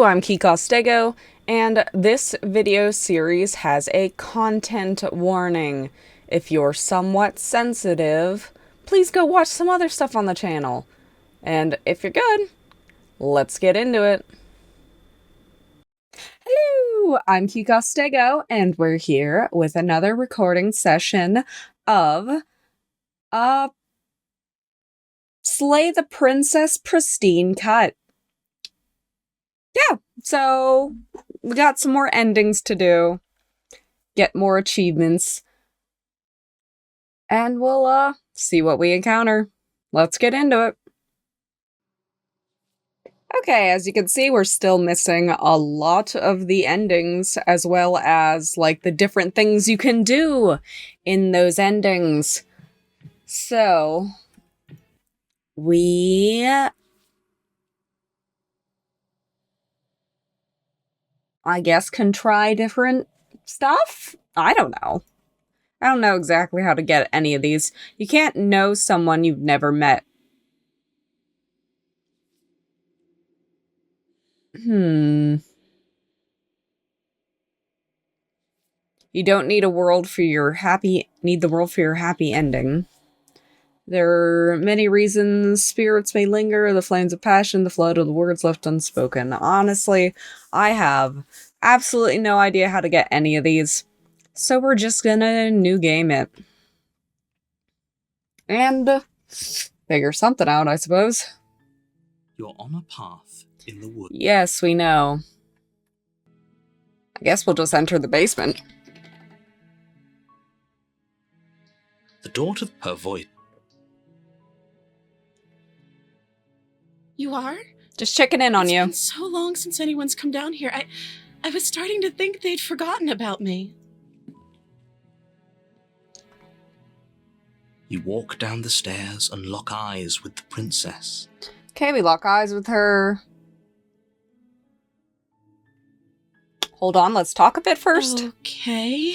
I'm Kikostego, and this video series has a content warning. If you're somewhat sensitive, please go watch some other stuff on the channel. And if you're good, let's get into it. Hello, I'm Kikostego, and we're here with another recording session of Slay the Princess Pristine Cut. Yeah, so we got some more endings to do, get more achievements, and we'll see what we encounter. Let's get into it. Okay, as you can see, we're still missing a lot of the endings, as well as, like, the different things you can do in those endings. So, we... I guess can try different stuff? I don't know. I don't know exactly how to get any of these. You can't know someone you've never met. You don't need the world for your happy ending. There are many reasons spirits may linger, the flames of passion, the flood of the words left unspoken. Honestly, I have absolutely no idea how to get any of these. So we're just gonna new game it. And figure something out, I suppose. You're on a path in the woods. Yes, we know. I guess we'll just enter the basement. The door to her voice. You are? Just checking in on you. It's been so long since anyone's come down here. I was starting to think they'd forgotten about me. You walk down the stairs and lock eyes with the princess. Okay, we lock eyes with her. Hold on, let's talk a bit first. Okay.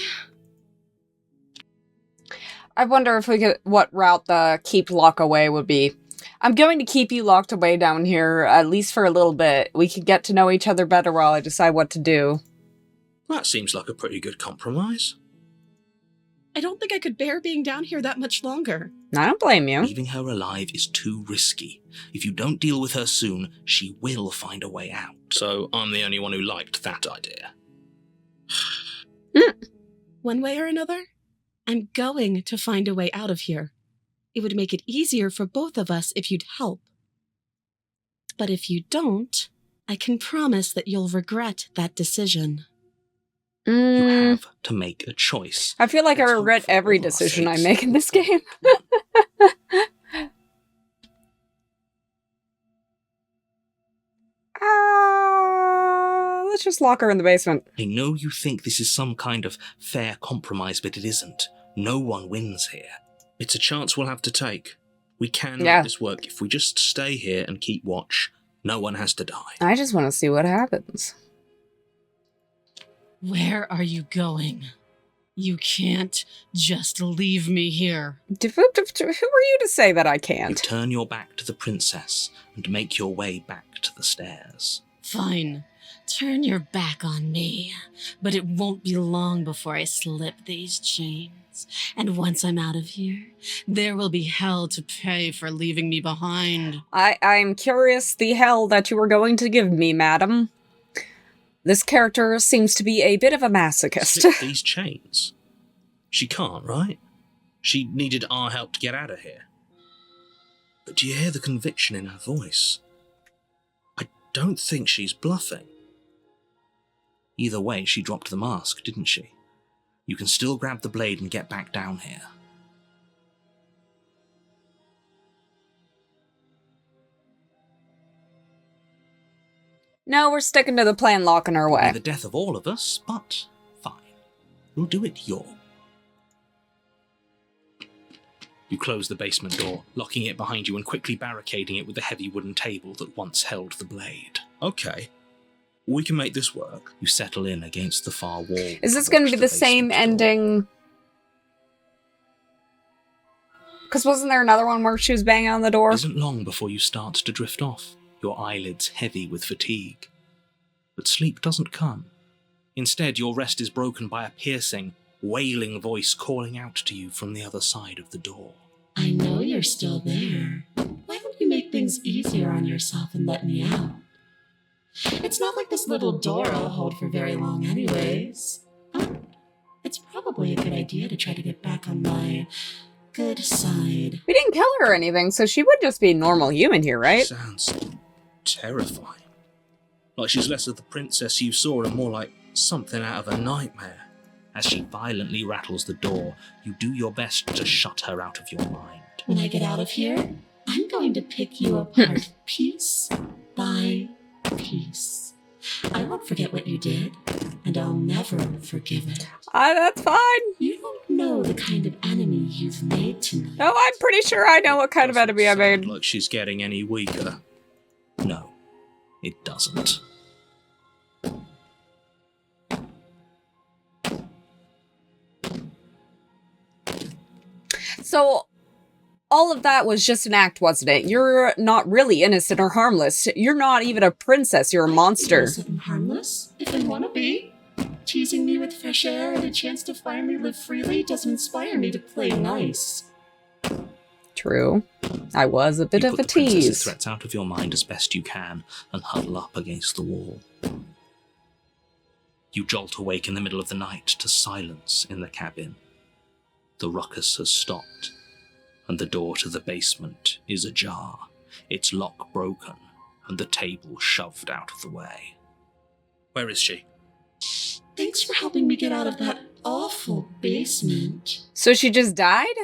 I wonder if we could, what route the keep lock away would be. I'm going to keep you locked away down here, at least for a little bit. We could get to know each other better while I decide what to do. That seems like a pretty good compromise. I don't think I could bear being down here that much longer. I don't blame you. Leaving her alive is too risky. If you don't deal with her soon, she will find a way out. So I'm the only one who liked that idea. One way or another, I'm going to find a way out of here. It would make it easier for both of us if you'd help. But if you don't, I can promise that you'll regret that decision. You have to make a choice. I feel like I Let's regret hope for every all our decision I sakes. make in this game. Let's just lock her in the basement. I know you think this is some kind of fair compromise, but it isn't. No one wins here. It's a chance we'll have to take. We can make this work if we just stay here and keep watch. No one has to die. I just want to see what happens. Where are you going? You can't just leave me here. Who are you to say that I You can't? turn your back to the princess and make your way back to the stairs. Fine. Turn your back on me. But it won't be long before I slip these chains. And once I'm out of here, there will be hell to pay for leaving me behind. I'm curious the hell that you were going to give me, madam. This character seems to be a bit of a masochist. Slip these chains. She can't, right? She needed our help to get out of here. But do you hear the conviction in her voice? I don't think she's bluffing. Either way, she dropped the mask, didn't she? You can still grab the blade and get back down here. No, we're sticking to the plan, locking her It'll be away. the death of all of us, but fine. We'll do it your. You close the basement door, locking it behind you and quickly barricading it with the heavy wooden table that once held the blade. Okay. We can make this work. You settle in against the far wall. Is this going to be the same ending? Because wasn't there another one where she was banging on the door? It isn't long before you start to drift off, your eyelids heavy with fatigue. But sleep doesn't come. Instead, your rest is broken by a piercing, wailing voice calling out to you from the other side of the door. I know you're still there. Why don't you make things easier on yourself and let me out? It's not like this little door will hold for very long anyways. Oh, it's probably a good idea to try to get back on my good side. We didn't kill her or anything, so she would just be a normal human here, right? Sounds terrifying. Like she's less of the princess you saw and more like something out of a nightmare. As she violently rattles the door, you do your best to shut her out of your mind. When I get out of here, I'm going to pick you apart piece by piece. I won't forget what you did, and I'll never forgive it. That's fine. You don't know the kind of enemy you've made tonight. No, I'm pretty sure I know what kind of enemy I made. Like she's getting any weaker. No, it doesn't. So, all of that was just an act, wasn't it? You're not really innocent or harmless. You're not even a princess. You're a monster. Innocent and harmless, if I want to be. Teasing me with fresh air and a chance to finally live freely doesn't inspire me to play nice. True. I was a bit You of put a the princess's tease. threats out of your mind as best you can and huddle up against the wall. You jolt awake in the middle of the night to silence in the cabin. The ruckus has stopped, and the door to the basement is ajar, its lock broken, and the table shoved out of the way. Where is she? Thanks for helping me get out of that awful basement. So she just died?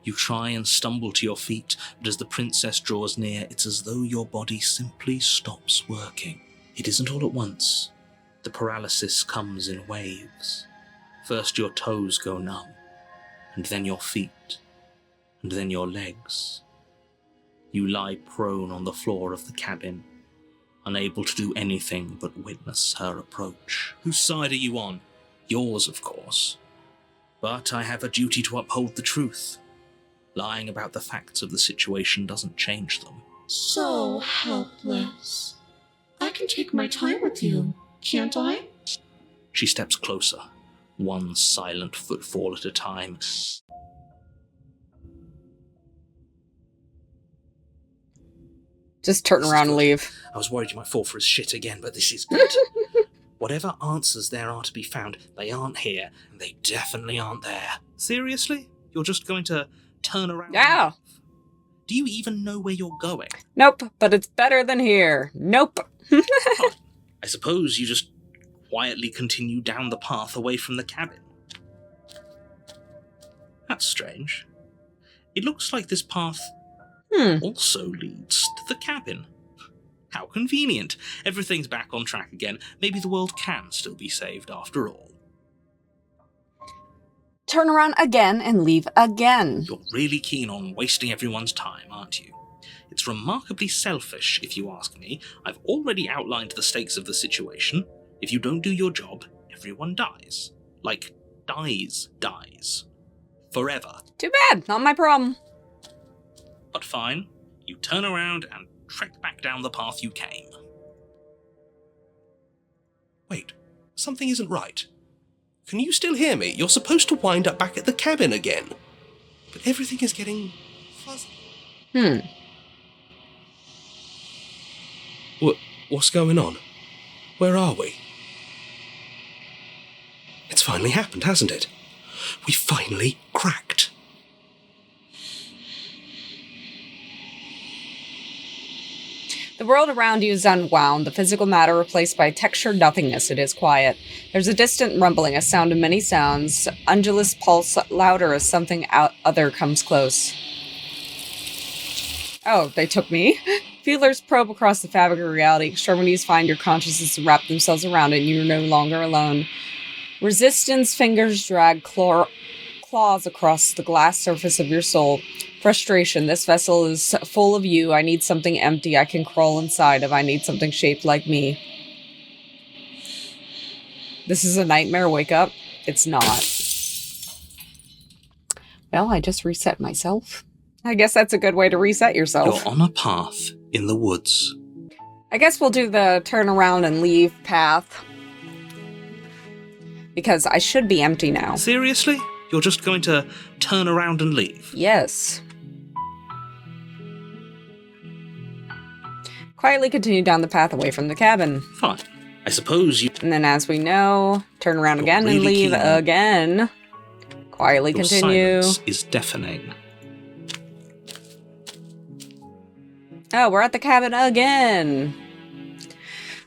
You try and stumble to your feet, but as the princess draws near, it's as though your body simply stops working. It isn't all at once. The paralysis comes in waves. First your toes go numb, and then your feet, and then your legs. You lie prone on the floor of the cabin, unable to do anything but witness her approach. Whose side are you on? Yours, of course. But I have a duty to uphold the truth. Lying about the facts of the situation doesn't change them. So helpless. I can take my time with you, can't I? She steps closer, one silent footfall at a time. Just turn around and leave. I was worried you might fall for his shit again, but this is good. Whatever answers there are to be found, they aren't here, and they definitely aren't there. Seriously? You're just going to turn around? Yeah. And leave? Do you even know where you're going? Nope, but it's better than here. Nope. I suppose you just quietly continue down the path away from the cabin. That's strange. It looks like this path also leads to the cabin. How convenient. Everything's back on track again. Maybe the world can still be saved after all. Turn around again and leave again. You're really keen on wasting everyone's time, aren't you? It's remarkably selfish, if you ask me. I've already outlined the stakes of the situation. If you don't do your job, everyone dies. Like, dies. Forever. Too bad, not my problem. But fine, you turn around and trek back down the path you came. Wait, something isn't right. Can you still hear me? You're supposed to wind up back at the cabin again. But everything is getting fuzzy. What's going on? Where are we? It's finally happened, hasn't it? We finally cracked. The world around you is unwound, the physical matter replaced by textured nothingness. It is quiet. There's a distant rumbling, a sound of many sounds, undulous pulse louder as something other comes close. Oh, they took me. Feelers probe across the fabric of reality. Extremities find your consciousness and wrap themselves around it, and you're no longer alone. Resistance fingers drag claws across the glass surface of your soul. Frustration. This vessel is full of you. I need something empty I can crawl inside of. I need something shaped like me. This is a nightmare wake up. It's not. Well, I just reset myself. I guess that's a good way to reset yourself. You're on a path in the woods. I guess we'll do the turn around and leave path. Because I should be empty now. Seriously? You're just going to turn around and leave? Yes. Quietly continue down the path away from the cabin. Fine. I suppose you... And then, as we know, turn around You're again and really leave keen. again. Quietly Your continue. silence is deafening. Oh, we're at the cabin again.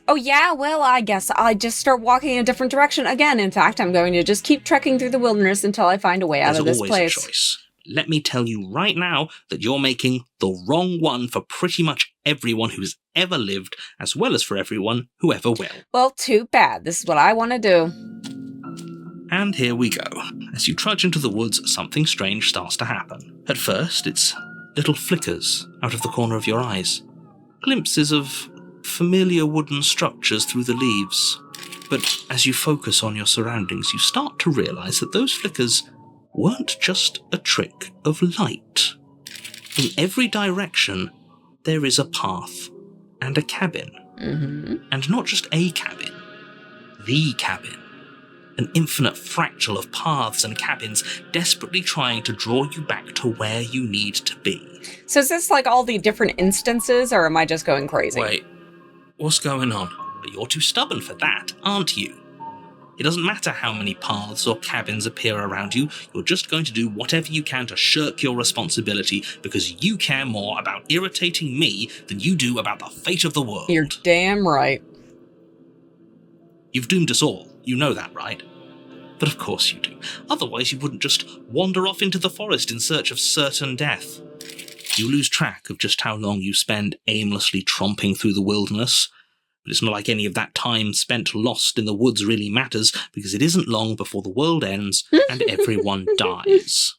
Oh yeah, well, I guess I just start walking in a different direction again. In fact, I'm going to just keep trekking through the wilderness until I find a way out of this There's always place. a choice. Let me tell you right now that you're making the wrong one for pretty much everyone who's ever lived, as well as for everyone who ever will. Well, too bad. This is what I want to do. And here we go. As you trudge into the woods, something strange starts to happen. At first, it's little flickers out of the corner of your eyes. Glimpses of familiar wooden structures through the leaves. But as you focus on your surroundings, you start to realize that those flickers weren't just a trick of light. In every direction, there is a path and a cabin. Mm-hmm. And not just a cabin, the cabin. An infinite fractal of paths and cabins desperately trying to draw you back to where you need to be. So is this like all the different instances, or am I just going crazy? Wait, what's going on? But you're too stubborn for that, aren't you? It doesn't matter how many paths or cabins appear around you, you're just going to do whatever you can to shirk your responsibility because you care more about irritating me than you do about the fate of the world. You're damn right. You've doomed us all, you know that, right? But of course you do. Otherwise you wouldn't just wander off into the forest in search of certain death. You lose track of just how long you spend aimlessly tromping through the wilderness. But it's not like any of that time spent lost in the woods really matters, because it isn't long before the world ends and everyone dies.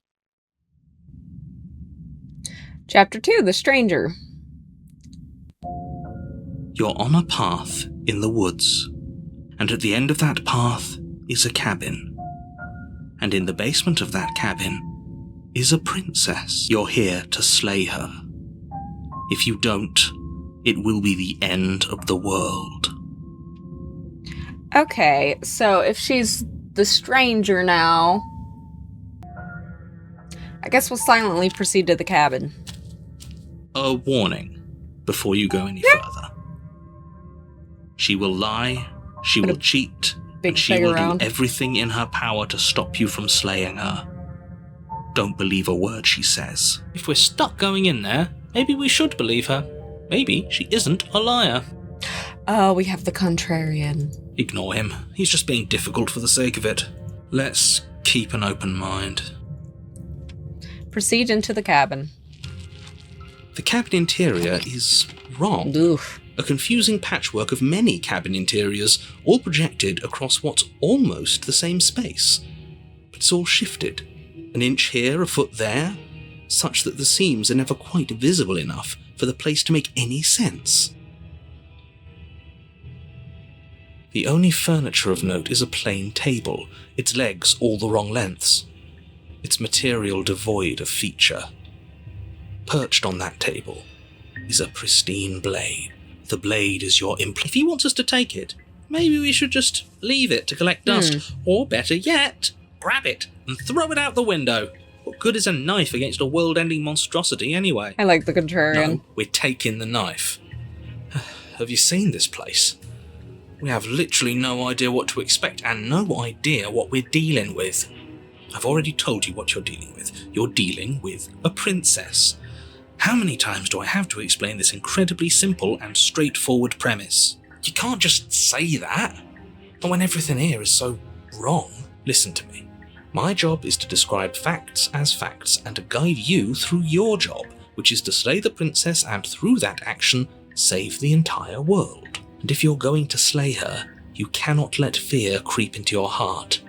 Chapter 2, The Stranger. You're on a path in the woods, and at the end of that path is a cabin. And in the basement of that cabin is a princess. You're here to slay her. If you don't, it will be the end of the world. Okay, so if she's the stranger now, I guess we'll silently proceed to the cabin. A warning before you go any further. She will lie, she will cheat, Big and she peg will around. do everything in her power to stop you from slaying her. Don't believe a word she says. If we're stuck going in there, maybe we should believe her. Maybe she isn't a liar. Oh, we have the contrarian. Ignore him. He's just being difficult for the sake of it. Let's keep an open mind. Proceed into the cabin. The cabin interior is wrong. Oof. A confusing patchwork of many cabin interiors, all projected across what's almost the same space. But it's all shifted. An inch here, a foot there, such that the seams are never quite visible enough for the place to make any sense. The only furniture of note is a plain table, its legs all the wrong lengths, its material devoid of feature. Perched on that table is a pristine blade. The blade is your If he wants us to take it, maybe we should just leave it to collect dust, or better yet, grab it and throw it out the window. What good is a knife against a world-ending monstrosity anyway? I like the contrarian. No, we're taking the knife. Have you seen this place? We have literally no idea what to expect and no idea what we're dealing with. I've already told you what you're dealing with. You're dealing with a princess. How many times do I have to explain this incredibly simple and straightforward premise? You can't just say that. And when everything here is so wrong. Listen to me. My job is to describe facts as facts and to guide you through your job, which is to slay the princess and through that action, save the entire world. And if you're going to slay her, you cannot let fear creep into your heart.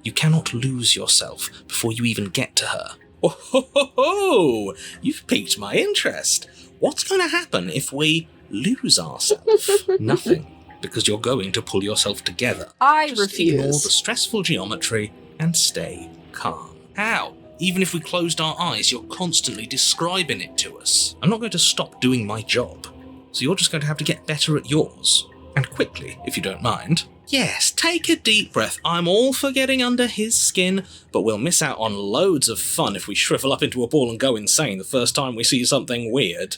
You cannot lose yourself before you even get to her. Oh ho ho ho! You've piqued my interest. What's going to happen if we lose ourselves? Nothing, because you're going to pull yourself together. I Just ignore refuse. the stressful geometry and stay calm. How? Even if we closed our eyes, you're constantly describing it to us. I'm not going to stop doing my job. so you're just going to have to get better at yours. And quickly, if you don't mind. Yes, take a deep breath. I'm all for getting under his skin, but we'll miss out on loads of fun if we shrivel up into a ball and go insane the first time we see something weird.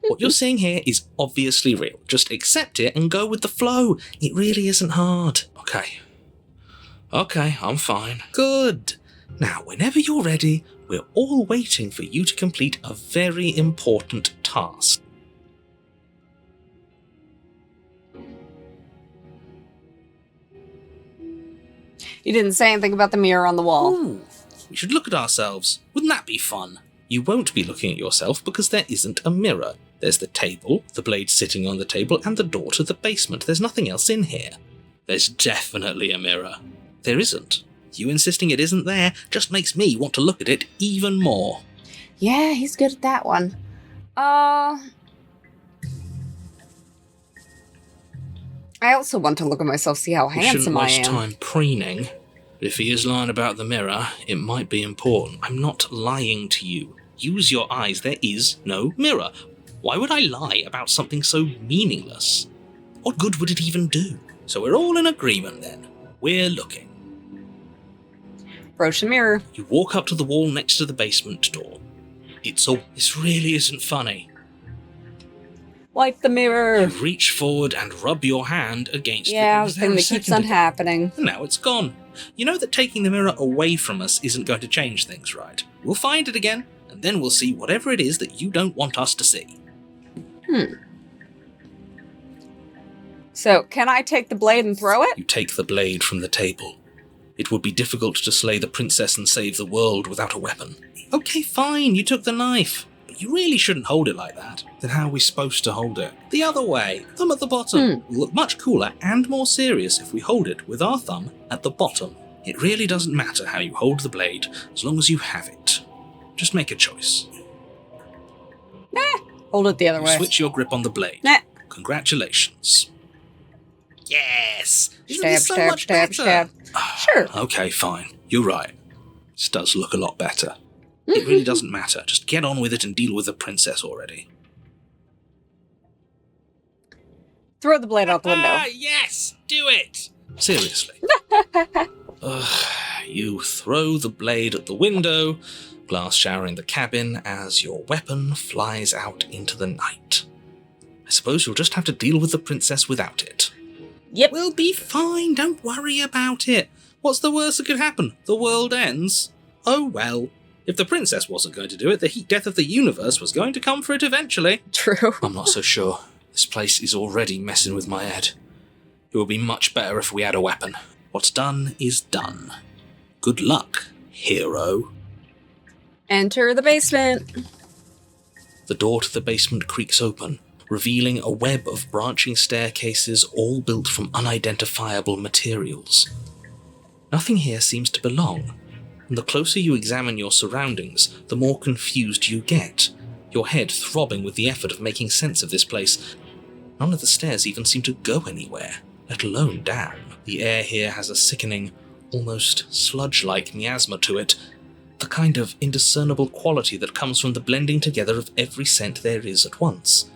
What you're seeing here is obviously real. Just accept it and go with the flow. It really isn't hard. Okay, I'm fine. Good. Now, whenever you're ready, we're all waiting for you to complete a very important task. You didn't say anything about the mirror on the wall. Ooh, we should look at ourselves. Wouldn't that be fun? You won't be looking at yourself because there isn't a mirror. There's the table, the blade sitting on the table, and the door to the basement. There's nothing else in here. There's definitely a mirror. There isn't. You insisting it isn't there just makes me want to look at it even more. Yeah, he's good at that one. I also want to look at myself, see how handsome I am. We shouldn't waste time preening. But if he is lying about the mirror, it might be important. I'm not lying to you. Use your eyes. There is no mirror. Why would I lie about something so meaningless? What good would it even do? So we're all in agreement then. We're looking. Approach the mirror. You walk up to the wall next to the basement door. This really isn't funny. Wipe the mirror. You reach forward and rub your hand against Yeah, the the thing that keeps on happening. And now it's gone. You know that taking the mirror away from us isn't going to change things, right? We'll find it again, and then we'll see whatever it is that you don't want us to see. So, can I take the blade and throw it? You take the blade from the table. It would be difficult to slay the princess and save the world without a weapon. Okay, fine, you took the knife. But you really shouldn't hold it like that. Then how are we supposed to hold it? The other way. Thumb at the bottom. Will look much cooler and more serious if we hold it with our thumb at the bottom. It really doesn't matter how you hold the blade, as long as you have it. Just make a choice. Hold it the other way. Switch your grip on the blade. Congratulations. Yes! Isn't this so much better? Stab. Sure. Okay, fine. You're right. This does look a lot better. It really doesn't matter. Just get on with it and deal with the princess already. Throw the blade out the window. Yes! Do it! Seriously. You throw the blade at the window, glass showering the cabin as your weapon flies out into the night. I suppose you'll just have to deal with the princess without it. Yep. We'll be fine, don't worry about it. What's the worst that could happen? The world ends? Oh well. If the princess wasn't going to do it, the heat death of the universe was going to come for it eventually. True. I'm not so sure. This place is already messing with my head. It would be much better if we had a weapon. What's done is done. Good luck, hero. Enter the basement. The door to the basement creaks open, revealing a web of branching staircases all built from unidentifiable materials. Nothing here seems to belong, and the closer you examine your surroundings, the more confused you get, your head throbbing with the effort of making sense of this place. None of the stairs even seem to go anywhere, let alone down. The air here has a sickening, almost sludge-like miasma to it, the kind of indiscernible quality that comes from the blending together of every scent there is at once.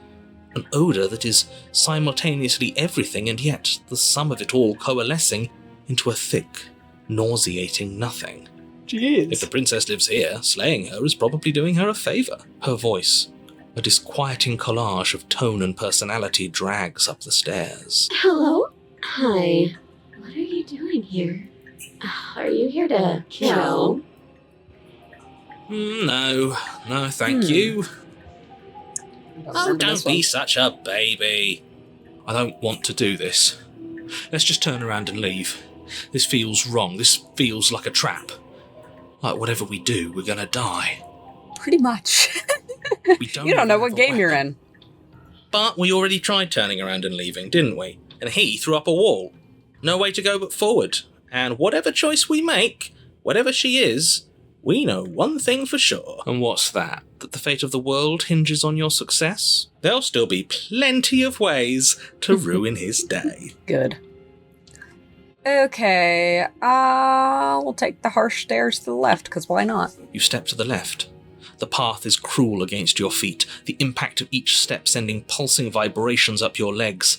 An odour that is simultaneously everything and yet the sum of it all coalescing into a thick, nauseating nothing. Jeez. If the princess lives here, slaying her is probably doing her a favour. Her voice, a disquieting collage of tone and personality, drags up the stairs. Hello? Hi. What are you doing here? Are you here to kill? No, thank you. Oh, don't be such a baby. I don't want to do this. Let's just turn around and leave. This feels wrong. This feels like a trap. Like whatever we do, we're gonna die. Pretty much. We don't You don't know have what a game you're weapon. in. But we already tried turning around and leaving, didn't we? And he threw up a wall. No way to go but forward. And whatever choice we make, whatever she is, we know one thing for sure. And what's that? That the fate of the world hinges on your success? There'll still be plenty of ways to ruin his day. Good. Okay, we'll take the harsh stairs to the left, because why not? You step to the left. The path is cruel against your feet, the impact of each step sending pulsing vibrations up your legs,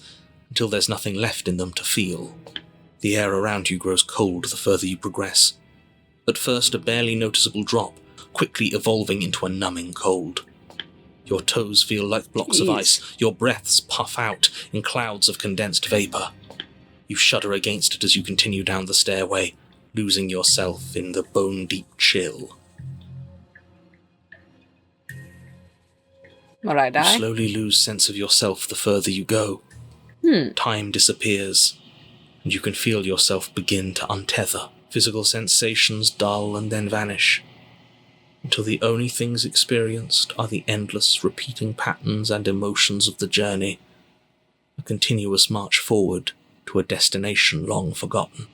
until there's nothing left in them to feel. The air around you grows cold the further you progress. At first a barely noticeable drop, quickly evolving into a numbing cold. Your toes feel like blocks of ice, your breaths puff out in clouds of condensed vapour. You shudder against it as you continue down the stairway, losing yourself in the bone-deep chill. Would I You die? slowly lose sense of yourself the further you go. Time disappears, and you can feel yourself begin to untether. Physical sensations dull and then vanish, until the only things experienced are the endless repeating patterns and emotions of the journey, a continuous march forward to a destination long forgotten.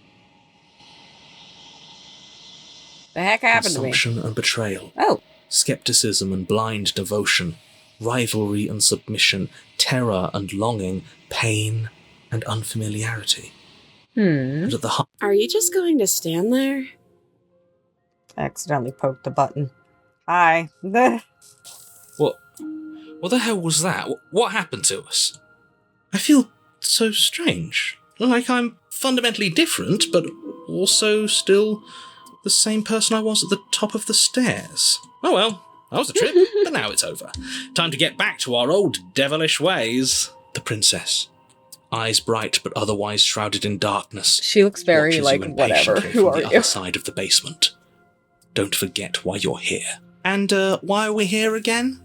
The heck happened to me? Assumption and betrayal. Oh. Skepticism and blind devotion, rivalry and submission, terror and longing, pain and unfamiliarity. And at the heart, Are you just going to stand there? I accidentally poked the button. Hi. what the hell was that? What happened to us? I feel so strange. Like I'm fundamentally different, but also still the same person I was at the top of the stairs. Oh well, that was a trip, but now it's over. Time to get back to our old devilish ways. The princess, eyes bright but otherwise shrouded in darkness, She looks very watches like, you whatever. impatiently Who from are the you? other side of the basement. Don't forget why you're here. And why are we here again?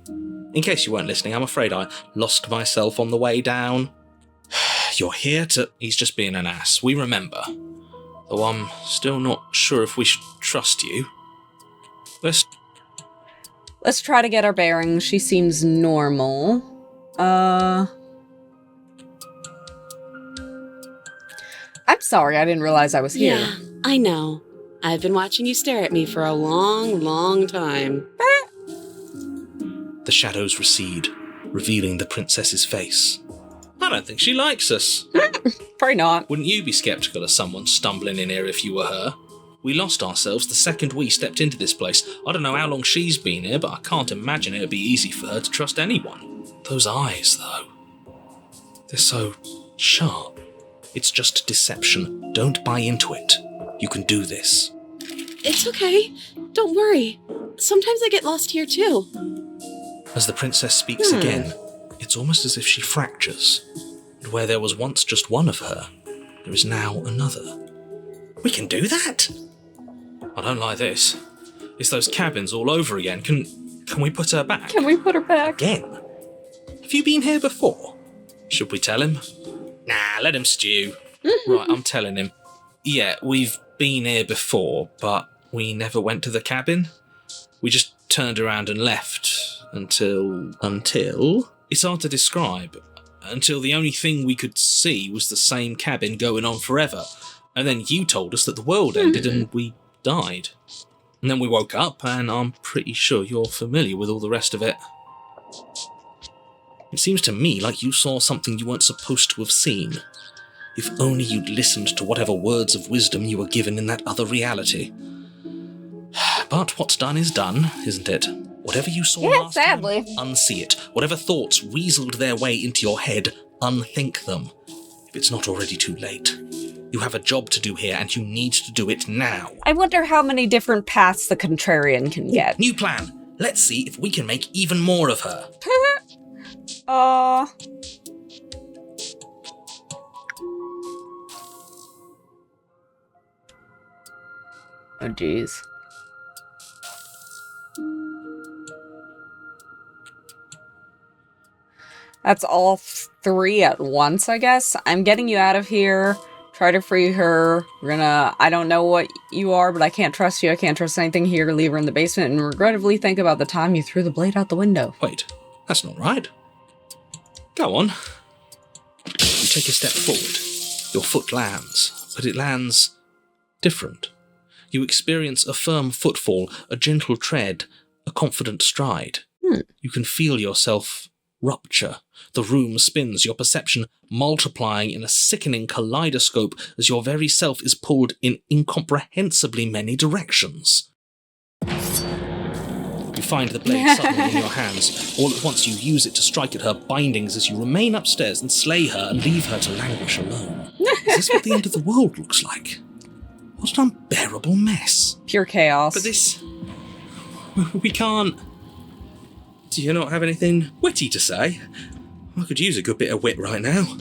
In case you weren't listening, I'm afraid I lost myself on the way down. You're here to... He's just being an ass. We remember. Though I'm still not sure if we should trust you. Let's try to get our bearings. She seems normal. I'm sorry, I didn't realize I was here. Yeah, I know. I've been watching you stare at me for a long, long time. The shadows recede, revealing the princess's face. I don't think she likes us. Probably not. Wouldn't you be sceptical of someone stumbling in here if you were her? We lost ourselves the second we stepped into this place. I don't know how long she's been here, but I can't imagine it'd be easy for her to trust anyone. Those eyes, though. They're so sharp. It's just deception. Don't buy into it. You can do this. It's okay. Don't worry. Sometimes I get lost here too. As the princess speaks again, it's almost as if she fractures. And where there was once just one of her, there is now another. We can do that? I don't like this. It's those cabins all over again. Can we put her back? Can we put her back? Again? Have you been here before? Should we tell him? Nah, let him stew. Right, I'm telling him. Yeah, we've been here before, but we never went to the cabin. We just turned around and left until... It's hard to describe. Until the only thing we could see was the same cabin going on forever. And then you told us that the world ended and we died. And then we woke up, and I'm pretty sure you're familiar with all the rest of it. It seems to me like you saw something you weren't supposed to have seen. If only you'd listened to whatever words of wisdom you were given in that other reality. But what's done is done, isn't it? Whatever you saw last sadly. time, unsee it. Whatever thoughts weaseled their way into your head, unthink them. If it's not already too late. You have a job to do here, and you need to do it now. I wonder how many different paths the contrarian can get. New plan. Let's see if we can make even more of her. Oh, jeez. That's all three at once, I guess. I'm getting you out of here. Try to free her. I don't know what you are, but I can't trust you. I can't trust anything here. Leave her in the basement and regrettably think about the time you threw the blade out the window. Wait, that's not right. Go on. You take a step forward. Your foot lands, but it lands different. You experience a firm footfall, a gentle tread, a confident stride. You can feel yourself rupture. The room spins, your perception multiplying in a sickening kaleidoscope as your very self is pulled in incomprehensibly many directions. You find the blade suddenly in your hands. All at once you use it to strike at her bindings as you remain upstairs and slay her and leave her to languish alone. Is this what the end of the world looks like? What an unbearable mess. Pure chaos. But this... We can't... Do you not have anything witty to say? I could use a good bit of wit right now.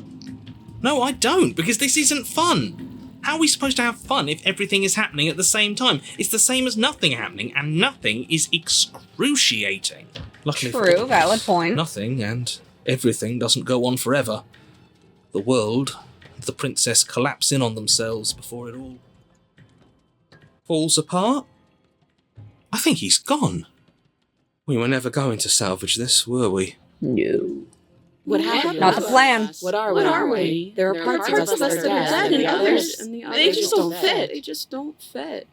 No, I don't, because this isn't fun. How are we supposed to have fun if everything is happening at the same time? It's the same as nothing happening, and nothing is excruciating. Luckily for all True, of us, valid point. nothing and everything doesn't go on forever. The world and the princess collapse in on themselves before it all falls apart. I think he's gone. We were never going to salvage this, were we? No. What happened? Not the plan. What are we? There are parts of us that are dead, and the others, they just don't fit. They just don't fit.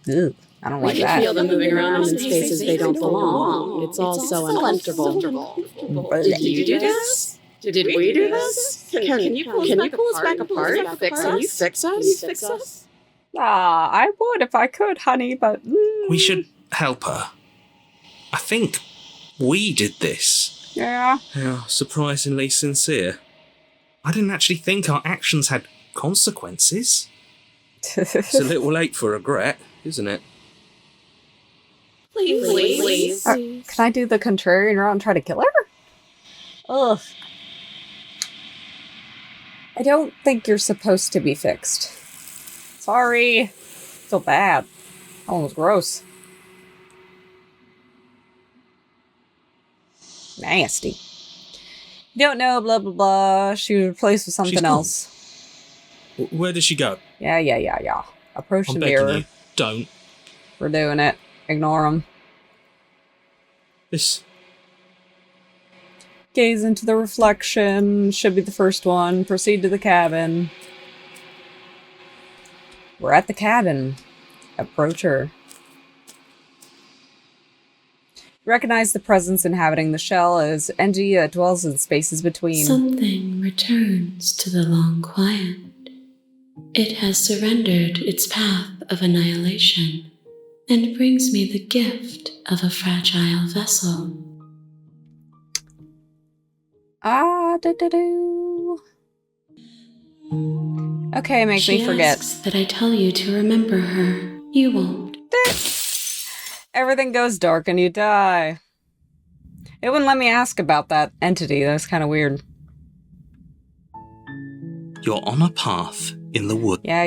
Ugh, I don't We like can that. feel them moving around in spaces they don't belong. It's all so uncomfortable. Did you do this? Did we do this? Can you pull us back apart? Can you fix us? Ah, I would if I could, honey, but... We should help her. I think we did this. Yeah. How surprisingly sincere. I didn't actually think our actions had consequences. It's a little late for regret, isn't it? Please. Can I do the contrarian route and try to kill her? Ugh. I don't think you're supposed to be fixed. Sorry. Feel bad. That one was gross. Nasty. You don't know, blah, blah, blah. She was replaced with something She's gone. else. Where does she go? Yeah. Approach I'm the begging mirror. you, don't. We're doing it. Ignore him. This... Gaze into the reflection. Should be the first one. Proceed to the cabin. We're at the cabin. Approach her. Recognize the presence inhabiting the shell as energy that dwells in spaces between. Something returns to the long quiet. It has surrendered its path of annihilation and brings me the gift of a fragile vessel. Do. Okay, make She me forget. asks that I tell you to remember her. You won't. Everything goes dark and you die. It wouldn't let me ask about that entity. That was kind of weird. You're on a path in the wood. Yeah.